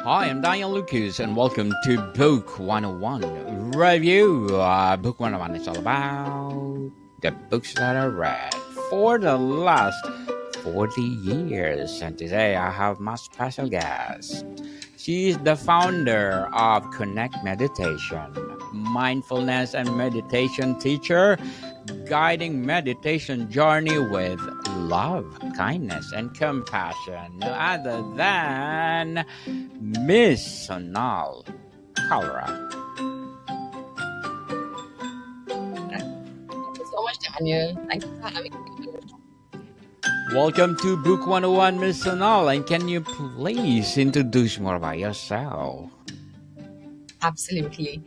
Hi, I'm Daniel Lucas, and welcome to Book 101 Review. Book 101 is all about the books that I read for the last 40 years. And today I have my special guest. She is the founder of Connect Meditation, mindfulness and meditation teacher, guiding meditation journey with love, kindness, and compassion. No other than Miss Sonal Kalra. Thank you so much, Daniel. Thank you for having me. Welcome to Book 101, Miss Sonal. And can you please introduce more about yourself? Absolutely.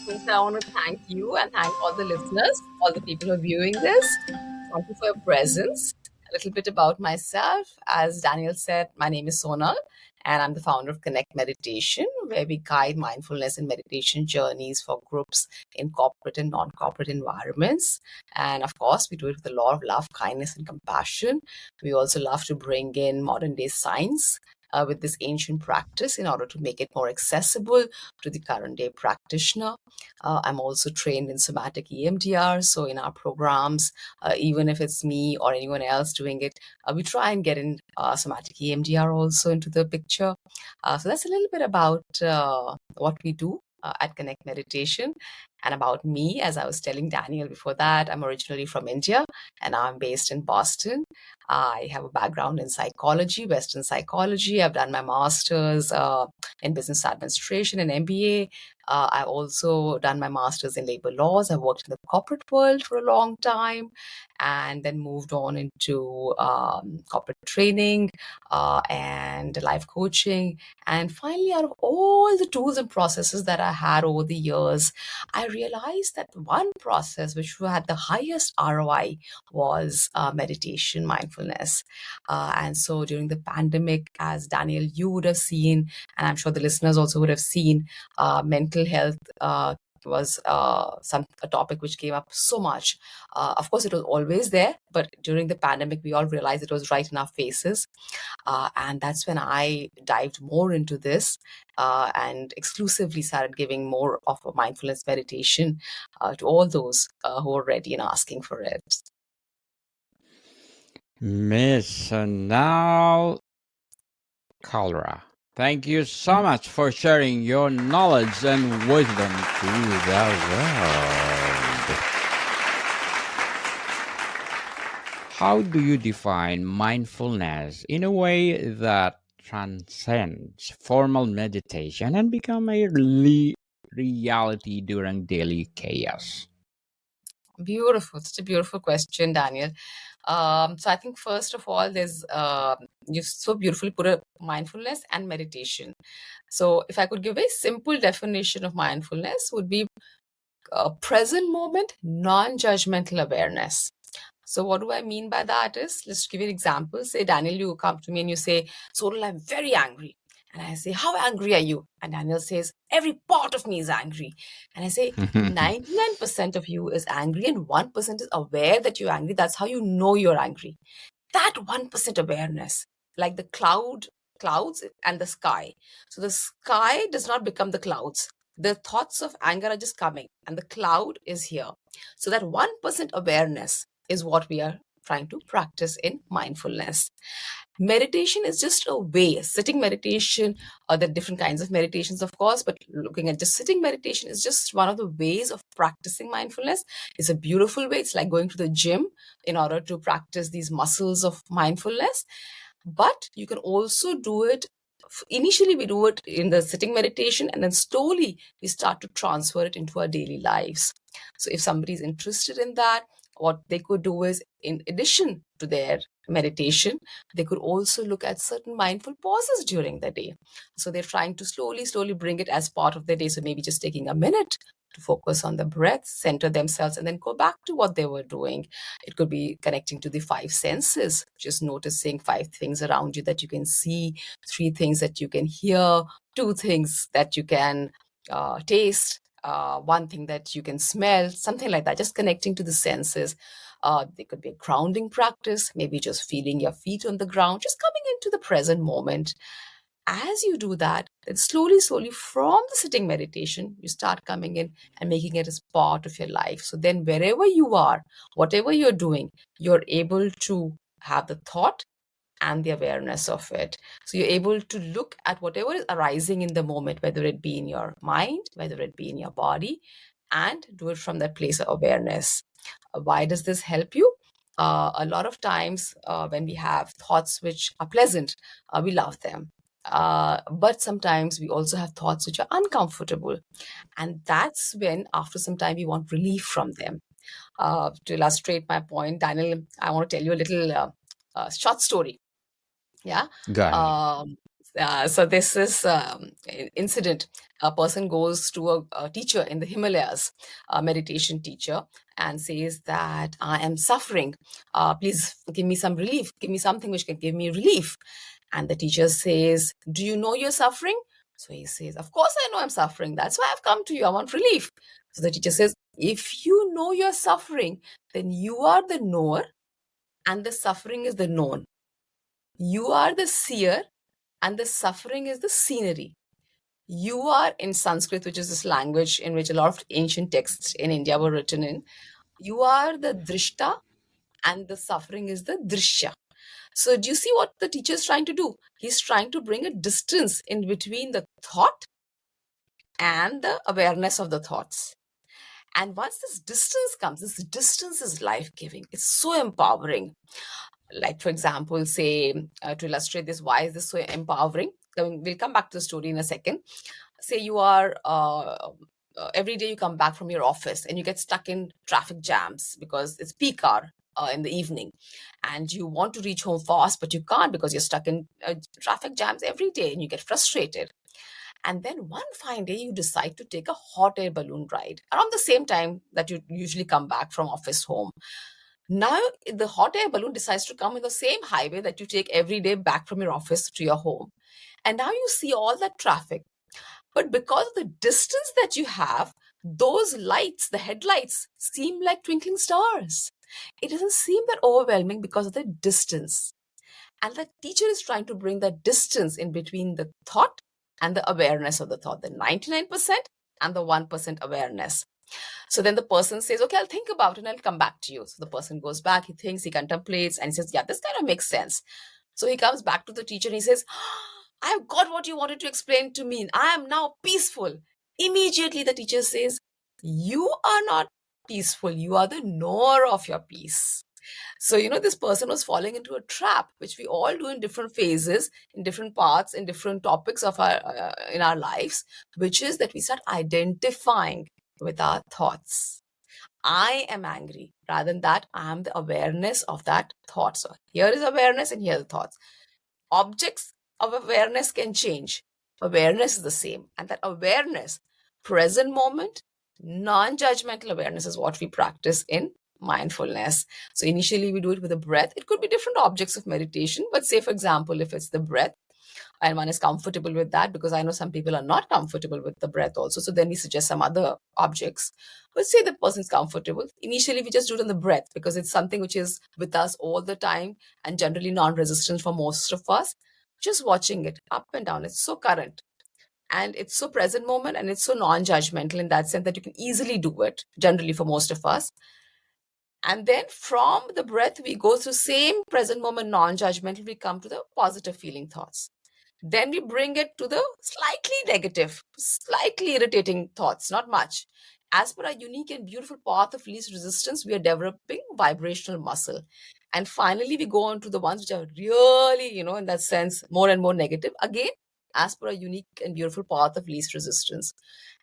First, I want to thank you and thank all the listeners, all the people who are viewing this. Thank you for your presence. A little bit about myself. As Daniel said, my name is Sonal, and I'm the founder of Connect Meditation, where we guide mindfulness and meditation journeys for groups in corporate and non corporate environments. And of course, we do it with a lot of love, kindness, and compassion. We also love to bring in modern day science. With this ancient practice in order to make it more accessible to the current day practitioner. I'm also trained in somatic EMDR. So in our programs, even if it's me or anyone else doing it, we try and get in somatic EMDR also into the picture. So that's a little bit about what we do at Connect Meditation. And about me, as I was telling Daniel before that, I'm originally from India and now I'm based in Boston. I have a background in psychology, Western psychology. I've done my master's in business administration and MBA. I've also done my master's in labor laws. I worked in the corporate world for a long time and then moved on into corporate training and life coaching. And finally, out of all the tools and processes that I had over the years, I realized that one process which had the highest ROI was meditation, mindfulness. And so during the pandemic, as Daniel, you would have seen, and I'm sure the listeners also would have seen, mental health was a topic which came up so much. Of course, it was always there, but during the pandemic, we all realized it was right in our faces. And that's when I dived more into this and exclusively started giving more of a mindfulness meditation to all those who are ready and asking for it. Miss Sonal Kalra. Thank you so much for sharing your knowledge and wisdom to the world. How do you define mindfulness in a way that transcends formal meditation and become a reality during daily chaos? Beautiful. Such a beautiful question, Daniel. So I think first of all, there's you so beautifully put a mindfulness and meditation. So if I could give a simple definition of mindfulness, would be a present moment, non-judgmental awareness. So what do I mean by that is, let's give you an example. Say, Daniel, you come to me and you say, Sonal, I'm very angry. And I say, how angry are you? And Daniel says, every part of me is angry. And I say, 99% of you is angry and 1% is aware that you're angry. That's how you know you're angry. That 1% awareness, like the clouds and the sky. So the sky does not become the clouds. The thoughts of anger are just coming and the cloud is here. So that 1% awareness is what we are trying to practice in mindfulness. Meditation is just a way, sitting meditation, there are different kinds of meditations, of course, but looking at just sitting meditation is just one of the ways of practicing mindfulness. It's a beautiful way. It's like going to the gym in order to practice these muscles of mindfulness. But you can also do it. Initially, we do it in the sitting meditation, and then slowly we start to transfer it into our daily lives. So, if somebody is interested in that, what they could do is, in addition to their meditation, they could also look at certain mindful pauses during the day. So, they're trying to slowly bring it as part of their day. So, maybe just taking a minute to focus on the breath, center themselves, and then go back to what they were doing. It could be connecting to the five senses, just noticing five things around you that you can see, three things that you can hear, two things that you can taste, one thing that you can smell, something like that, just connecting to the senses. There could be a grounding practice, maybe just feeling your feet on the ground, just coming into the present moment. As you do that, then slowly, slowly from the sitting meditation, you start coming in and making it as part of your life. So then, wherever you are, whatever you're doing, you're able to have the thought and the awareness of it. So you're able to look at whatever is arising in the moment, whether it be in your mind, whether it be in your body, and do it from that place of awareness. Why does this help you? A lot of times when we have thoughts which are pleasant, we love them. But sometimes we also have thoughts which are uncomfortable. And that's when, after some time, we want relief from them. To illustrate my point, Daniel, I want to tell you a little short story. Yeah. Go ahead. So this is incident. A person goes to a teacher in the Himalayas, a meditation teacher, and says that I am suffering. Please give me some relief. Give me something which can give me relief. And the teacher says, do you know you're suffering? So he says, of course I know I'm suffering. That's why I've come to you. I want relief. So the teacher says, if you know you're suffering, then you are the knower and the suffering is the known. You are the seer and the suffering is the scenery. You are in Sanskrit, which is this language in which a lot of ancient texts in India were written in. You are the drishta and the suffering is the drishya. So do you see what the teacher is trying to do? He's trying to bring a distance in between the thought and the awareness of the thoughts. And once this distance comes, this distance is life-giving. It's so empowering. Like, for example, say, to illustrate this, why is this so empowering? We'll come back to the story in a second. Say you are, every day you come back from your office and you get stuck in traffic jams because it's peak hour in the evening. And you want to reach home fast, but you can't because you're stuck in traffic jams every day and you get frustrated. And then one fine day, you decide to take a hot air balloon ride around the same time that you usually come back from office home. Now, the hot air balloon decides to come in the same highway that you take every day back from your office to your home. And now you see all that traffic. But because of the distance that you have, those lights, the headlights, seem like twinkling stars. It doesn't seem that overwhelming because of the distance. And the teacher is trying to bring that distance in between the thought and the awareness of the thought, the 99% and the 1% awareness. So then the person says, okay, I'll think about it and I'll come back to you. So the person goes back, he thinks, he contemplates, and he says, yeah, this kind of makes sense. So he comes back to the teacher and he says, I've got what you wanted to explain to me. I am now peaceful. Immediately the teacher says, you are not peaceful. You are the knower of your peace. So, this person was falling into a trap, which we all do in different phases, in different parts, in different topics of in our lives, which is that we start identifying with our thoughts. I am angry. Rather than that, I am the awareness of that thought. So here is awareness and here are the thoughts. Objects of awareness can change. Awareness is the same. And that awareness, present moment, non-judgmental awareness is what we practice in mindfulness. So initially we do it with the breath. It could be different objects of meditation, but say, for example, if it's the breath, and one is comfortable with that, because I know some people are not comfortable with the breath also. So then we suggest some other objects. But say the person's comfortable. Initially, we just do it on the breath because it's something which is with us all the time and generally non-resistant for most of us. Just watching it up and down. It's so current. And it's so present moment and it's so non-judgmental in that sense that you can easily do it, generally for most of us. And then from the breath, we go through same present moment, non-judgmental, we come to the positive feeling thoughts. Then we bring it to the slightly negative, slightly irritating thoughts, not much. As per our unique and beautiful path of least resistance, we are developing vibrational muscle. And finally, we go on to the ones which are really, in that sense, more and more negative. Again, as per our unique and beautiful path of least resistance.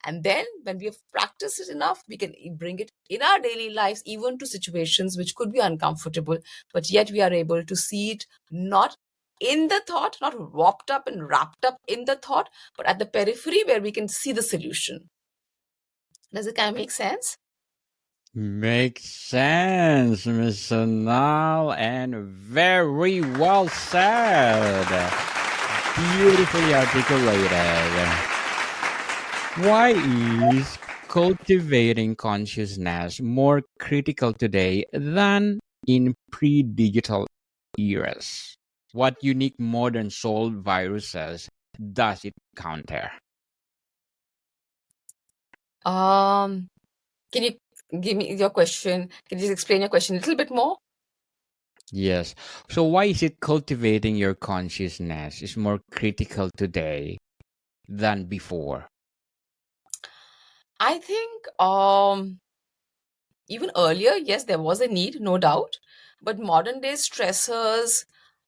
And then when we have practiced it enough, we can bring it in our daily lives, even to situations which could be uncomfortable, but yet we are able to see it not in the thought, not wrapped up and wrapped up in the thought, but at the periphery where we can see the solution. Does it kind of make sense? Makes sense, Miss Sonal, and very well said. Beautifully articulated. Why is cultivating consciousness more critical today than in pre-digital eras? What unique modern soul viruses does it counter? Um, can you give me your question? Can you just explain your question a little bit more? Yes. So why is it cultivating your consciousness is more critical today than before? I think even earlier, yes, there was a need, no doubt. But modern day stressors,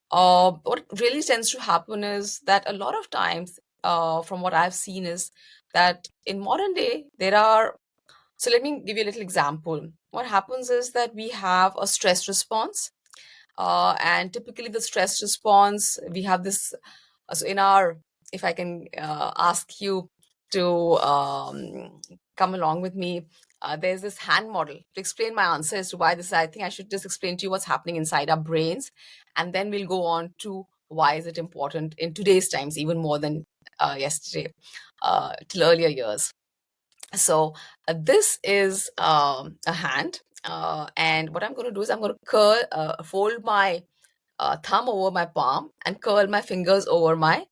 what really tends to happen is that a lot of times, from what I've seen, is that in modern day, there are. So let me give you a little example. What happens is that we have a stress response, and typically the stress response, we have this. So in our, if I can ask you to come along with me, there's this hand model to explain my answer as to why this. I think I should just explain to you what's happening inside our brains, and then we'll go on to why is it important in today's times, even more than yesterday, till earlier years. So this is a hand, and what I'm going to do is I'm going to fold my thumb over my palm and curl my fingers over my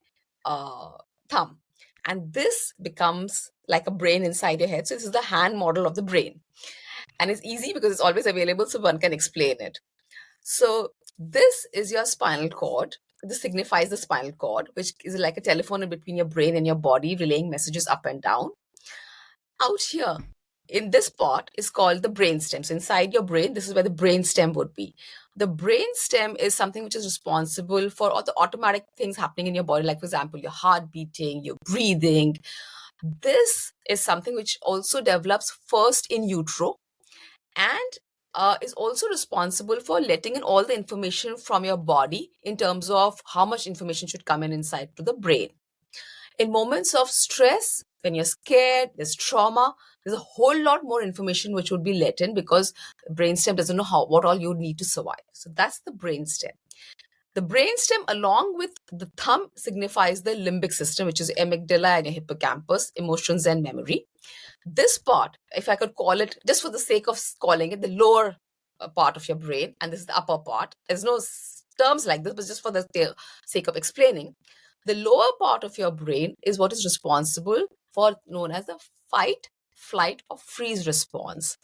uh, thumb. And this becomes like a brain inside your head. So this is the hand model of the brain. And it's easy because it's always available, so one can explain it. So this is your spinal cord. This signifies the spinal cord, which is like a telephone in between your brain and your body, relaying messages up and down. Out here in this part is called the brainstem. So inside your brain, this is where the brainstem would be. The brainstem is something which is responsible for all the automatic things happening in your body, like for example, your heart beating, your breathing. This is something which also develops first in utero, and is also responsible for letting in all the information from your body in terms of how much information should come in inside to the brain. In moments of stress, when you're scared, there's trauma, there's a whole lot more information which would be let in because the brainstem doesn't know how what all you need to survive. So that's the brainstem. The brainstem, along with the thumb, signifies the limbic system, which is amygdala and your hippocampus, emotions and memory. This part, if I could call it, just for the sake of calling it, the lower part of your brain, and this is the upper part. There's no terms like this, but just for the sake of explaining, the lower part of your brain is what is responsible for known as the fight, flight, or freeze response.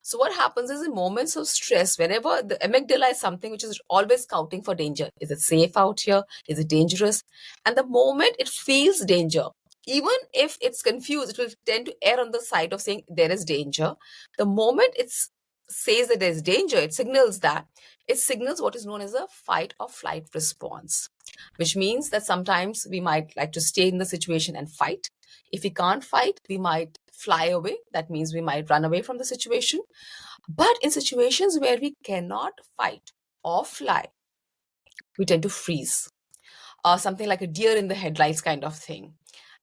So what happens is in moments of stress, whenever the amygdala is something which is always scouting for danger. Is it safe out here? Is it dangerous? And the moment it feels danger, even if it's confused, it will tend to err on the side of saying there is danger. The moment it says that there's danger, it signals what is known as a fight or flight response, which means that sometimes we might like to stay in the situation and fight. If we can't fight, we might fly away. That means we might run away from the situation. But in situations where we cannot fight or fly, we tend to freeze. Something like a deer in the headlights kind of thing.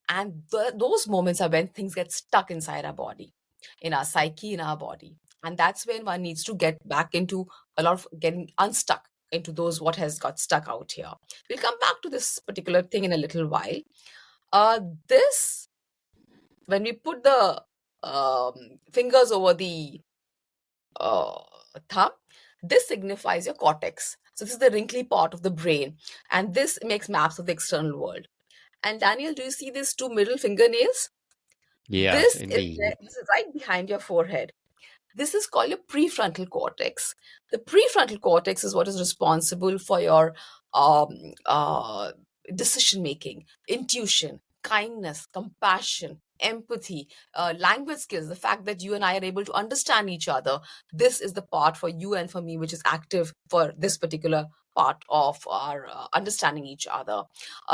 And those moments are when things get stuck inside our body, in our psyche, in our body. And that's when one needs to get back into a lot of getting unstuck into those what has got stuck out here. We'll come back to this particular thing in a little while. This, when we put the fingers over the uh, thumb, this signifies your cortex. So this is the wrinkly part of the brain, and this makes maps of the external world. And Daniel, do you see these two middle fingernails? Yes, indeed. This is right behind your forehead. This is called your prefrontal cortex. The prefrontal cortex is what is responsible for your um, uh, decision making, intuition, kindness, compassion, empathy, language skills, the fact that you and I are able to understand each other. This is the part for you and for me which is active for this particular part of our understanding each other.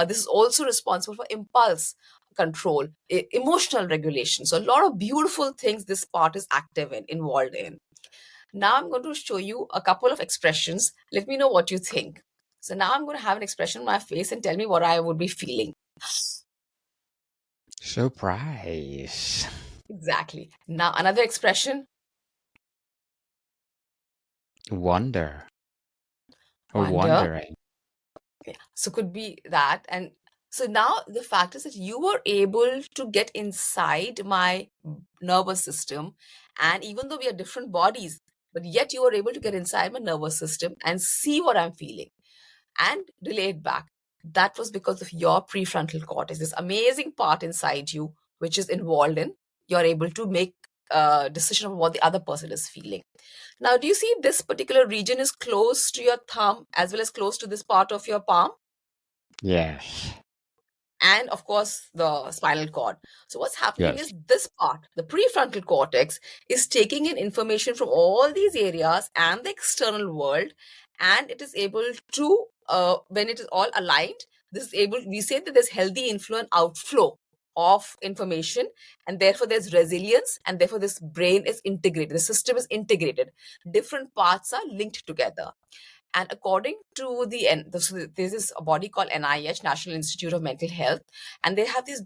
This is also responsible for impulse control, emotional regulation. So a lot of beautiful things this part is active in, involved in. Now I'm going to show you a couple of expressions. Let me know what you think. So now I'm going to have an expression on my face and tell me what I would be feeling. Surprise. Exactly. Now another expression, Wonder or wonder. wondering. Yeah. So could be that. And so now the fact is that you were able to get inside my nervous system. And even though we are different bodies, but yet you were able to get inside my nervous system and see what I'm feeling and relate back. That was because of your prefrontal cortex, this amazing part inside you, which is involved in you're able to make a decision of what the other person is feeling. Now, do you see this particular region is close to your thumb as well as close to this part of your palm? Yes. And of course the spinal cord. So what's happening Yes. is this part, the prefrontal cortex, is taking in information from all these areas and the external world, and it is able to when it is all aligned, this is able, we say that there's healthy inflow and outflow of information, and therefore there's resilience, and therefore this brain is integrated, the system is integrated, different parts are linked together. And according to there's this body called NIH, National Institute of Mental Health, and they have these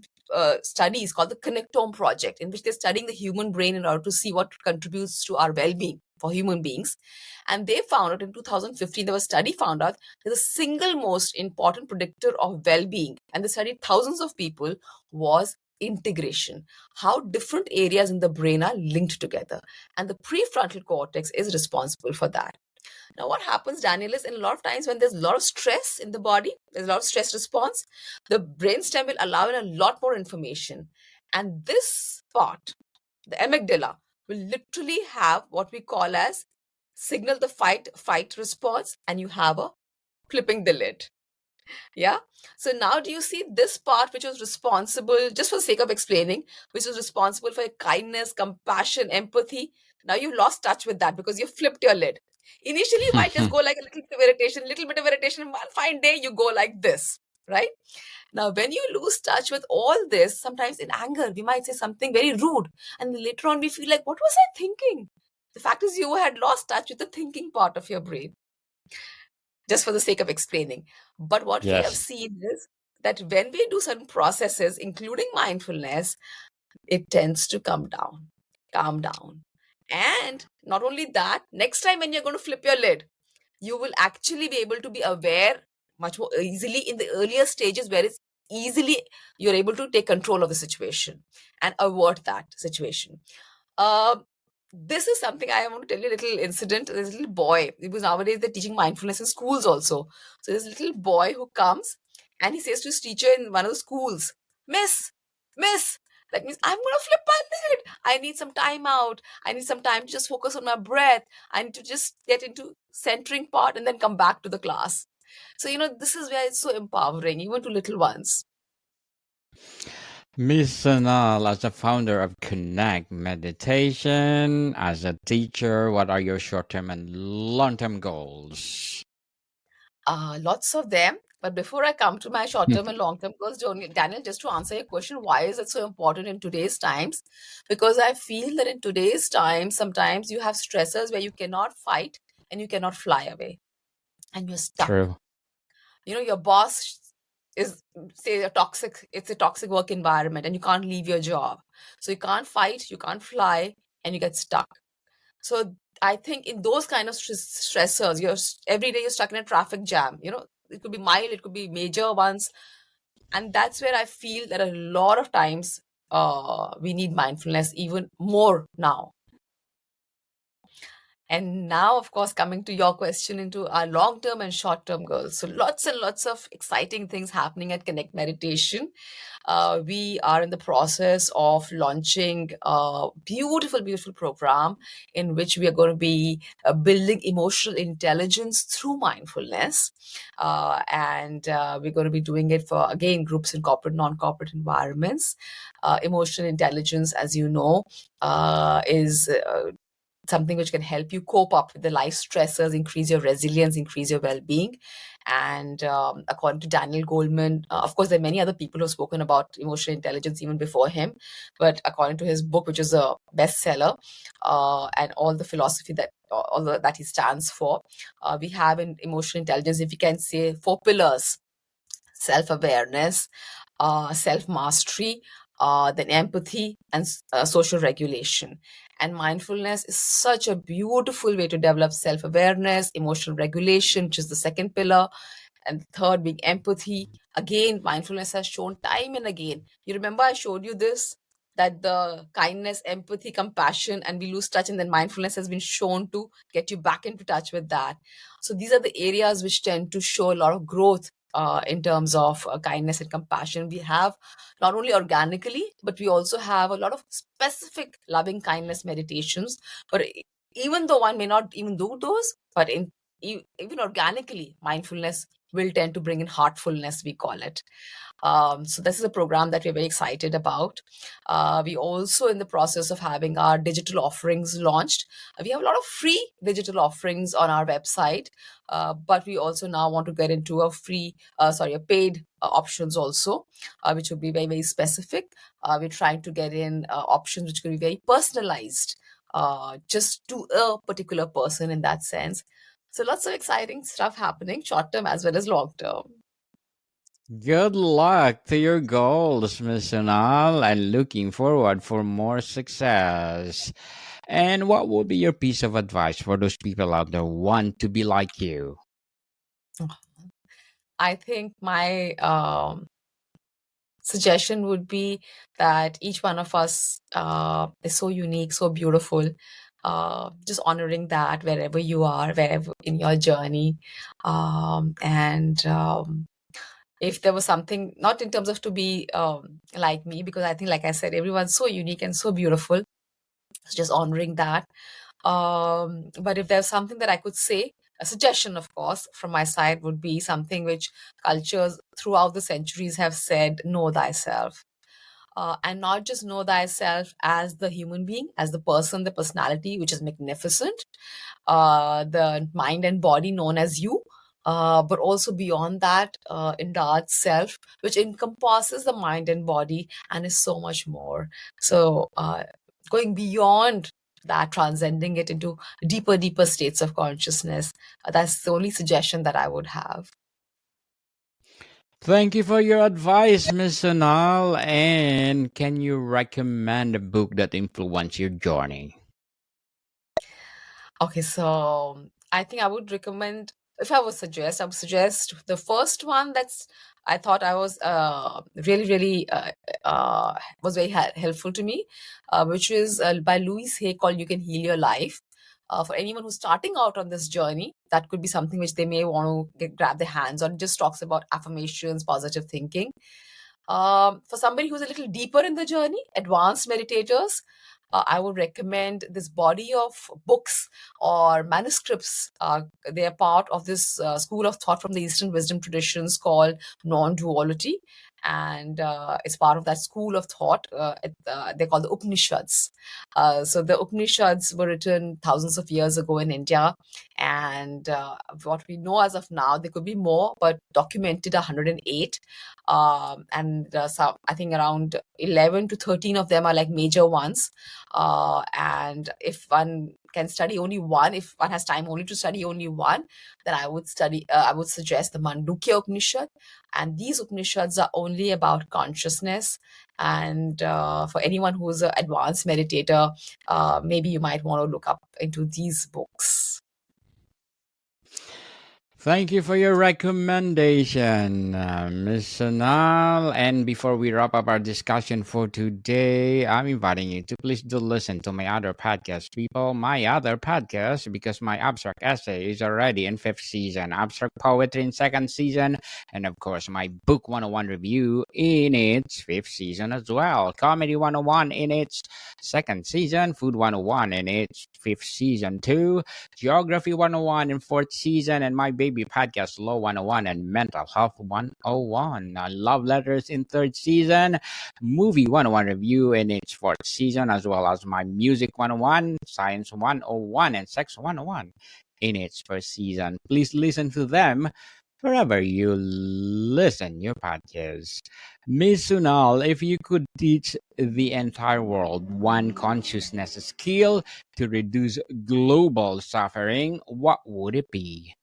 studies called the Connectome Project, in which they're studying the human brain in order to see what contributes to our well-being for human beings. And they found out in 2015, there was a study found out that the single most important predictor of well-being, and they studied thousands of people, was integration, how different areas in the brain are linked together. And the prefrontal cortex is responsible for that. Now, what happens, Daniel, is in a lot of times when there's a lot of stress in the body, there's a lot of stress response, the brainstem will allow in a lot more information. And this part, the amygdala, will literally have what we call as signal the fight response, and you have a flipping the lid. Yeah. So now do you see this part which was responsible, just for the sake of explaining, which was responsible for kindness, compassion, empathy? Now you lost touch with that because you flipped your lid. Initially, you might just go like a little bit of irritation. One fine day, you go like this, right? Now, when you lose touch with all this, sometimes in anger, we might say something very rude. And later on, we feel like, what was I thinking? The fact is, you had lost touch with the thinking part of your brain, just for the sake of explaining. But what we have Yes. seen is that when we do certain processes, including mindfulness, it tends to calm down. And not only that, next time when you're going to flip your lid, you will actually be able to be aware much more easily in the earlier stages, where it's easily you're able to take control of the situation and avert that situation. uh, this is something I want to tell you, a little incident. There's a little boy, because nowadays they're teaching mindfulness in schools also. So there's a little boy who comes and he says to his teacher in one of the schools, Miss, that means I'm going to flip my lid. I need some time out. I need some time to just focus on my breath. I need to just get into centering part and then come back to the class. So, this is where it's so empowering, even to little ones. Miss Sonal, as the founder of Connect Meditation, as a teacher, what are your short-term and long-term goals? Lots of them. But before I come to my short term and long term goals, Daniel, just to answer your question, why is it so important in today's times? Because I feel that in today's times, sometimes you have stressors where you cannot fight and you cannot fly away and you're stuck. True. Your boss is, say, it's a toxic work environment and you can't leave your job. So you can't fight, you can't fly, and you get stuck. So I think in those kind of stressors, every day you're stuck in a traffic jam. It could be mild, it could be major ones, and that's where I feel that a lot of times we need mindfulness even more now. And now, of course, coming to your question into our long term and short term goals. So, lots and lots of exciting things happening at Connect Meditation. We are in the process of launching a beautiful, beautiful program in which we are going to be building emotional intelligence through mindfulness. And we're going to be doing it for, again, groups in corporate, non corporate environments. Emotional intelligence, as you know, is something which can help you cope up with the life stressors, increase your resilience, increase your well-being. And according to Daniel Goleman, of course, there are many other people who have spoken about emotional intelligence even before him. But according to his book, which is a bestseller, and all the philosophy that he stands for, we have in emotional intelligence, if you can say, 4 pillars: self-awareness, self-mastery, then empathy, and social regulation. And mindfulness is such a beautiful way to develop self-awareness, emotional regulation, which is the second pillar, and the third being empathy. Again, mindfulness has shown time and again. You remember I showed you this, that the kindness, empathy, compassion, and we lose touch, and then mindfulness has been shown to get you back into touch with that. So these are the areas which tend to show a lot of growth in terms of kindness and compassion. We have not only organically, but we also have a lot of specific loving kindness meditations. But even though one may not even do those, but even organically, mindfulness will tend to bring in heartfulness, we call it. So this is a program that we're very excited about. We also in the process of having our digital offerings launched. We have a lot of free digital offerings on our website, but we also now want to get into a paid options also, which will be very, very specific. We're trying to get in options which will be very personalized, just to a particular person in that sense. So lots of exciting stuff happening, short term as well as long term. Good luck to your goals, Miss Sonal, and looking forward for more success. And what would be your piece of advice for those people out there who want to be like you? I think my suggestion would be that each one of us is so unique, so beautiful. Just honoring that wherever you are, wherever in your journey. And if there was something, not in terms of to be like me, because I think, like I said, everyone's so unique and so beautiful. So just honoring that. But if there's something that I could say, a suggestion, of course, from my side would be something which cultures throughout the centuries have said: know thyself. And not just know thyself as the human being, as the person, the personality, which is magnificent, the mind and body known as you, but also beyond that, enlarged self, which encompasses the mind and body and is so much more. So, going beyond that, transcending it into deeper, deeper states of consciousness. That's the only suggestion that I would have. Thank you for your advice, Miss Sonal. And can you recommend a book that influenced your journey? Okay, so I think I would recommend, if I would suggest, I would suggest the first one that's I thought I was really, really was very helpful to me, which is by Louise Hay, called "You Can Heal Your Life." For anyone who's starting out on this journey, that could be something which they may want to grab their hands on. It just talks about affirmations, positive thinking. For somebody who's a little deeper in the journey, advanced meditators, I would recommend this body of books or manuscripts. They are part of this school of thought from the Eastern wisdom traditions called non duality. And it's part of that school of thought. They're called the Upanishads. So the Upanishads were written thousands of years ago in India. And what we know as of now, there could be more, but documented 108. And some, I think around 11 to 13 of them are like major ones. And if one can study only one, if one has time only to study only one, then I would suggest the Mandukya Upanishad. And these Upanishads are only about consciousness. And for anyone who's an advanced meditator, maybe you might want to look up into these books. Thank you for your recommendation, Ms. Sonal. And before we wrap up our discussion for today, I'm inviting you to please do listen to my other podcast, people. My other podcast, because my abstract essay is already in fifth season, abstract poetry in second season, and of course, my book 101 review in its fifth season as well. Comedy 101 in its second season, food 101 in its fifth season too. Geography 101 in fourth season, and my baby podcast Law 101 and Mental Health 101. Love Letters in third season, Movie 101 review in its fourth season, as well as my Music 101, Science 101, and Sex 101 in its first season. Please listen to them wherever you listen your podcast. Miss Sunal, if you could teach the entire world one consciousness skill to reduce global suffering, what would it be?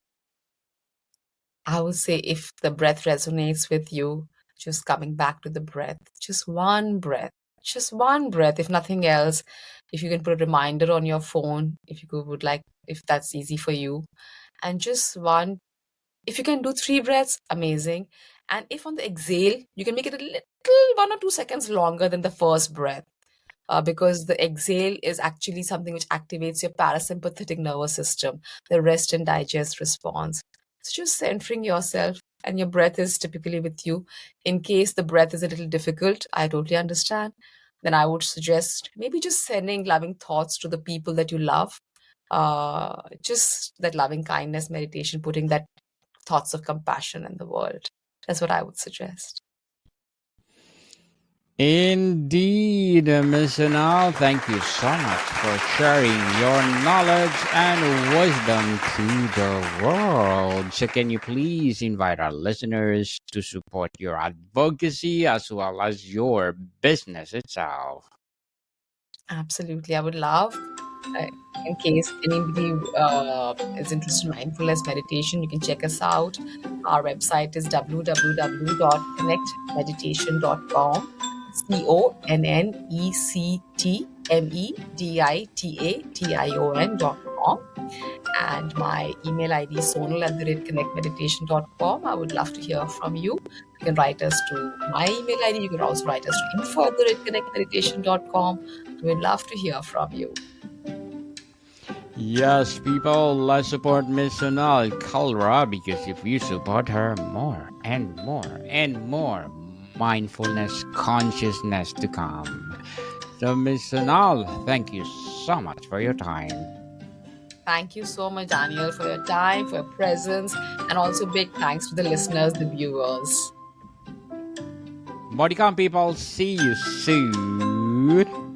I would say if the breath resonates with you, just coming back to the breath, just one breath, if nothing else. If you can put a reminder on your phone, if you would like, if that's easy for you, and just one, if you can do three breaths, amazing. And if on the exhale, you can make it a little 1 or 2 seconds longer than the first breath, because the exhale is actually something which activates your parasympathetic nervous system, the rest and digest response. So just centering yourself, and your breath is typically with you. In case the breath is a little difficult, I totally understand. Then I would suggest maybe just sending loving thoughts to the people that you love. Just that loving kindness meditation, putting that thoughts of compassion in the world. That's what I would suggest. Indeed, Miss Anal, thank you so much for sharing your knowledge and wisdom to the world. So, can you please invite our listeners to support your advocacy as well as your business itself? Absolutely. I would love, uh, in case anybody is interested in mindfulness meditation, you can check us out. Our website is www.connectmeditation.com. CONNECTMEDITATION.com. And my email ID is sonal@connectmeditation.com. I would love to hear from you. You can write us to my email ID. You can also write us to info@connectmeditation.com. We'd love to hear from you. Yes, people, let's support Miss Sonal Kalra because if you support her, more and more and more mindfulness consciousness to come. So, Miss Sonal, thank you so much for your time. Thank you so much, Daniel, for your time, for your presence, and also big thanks to the listeners, the viewers. Bodycom people, see you soon.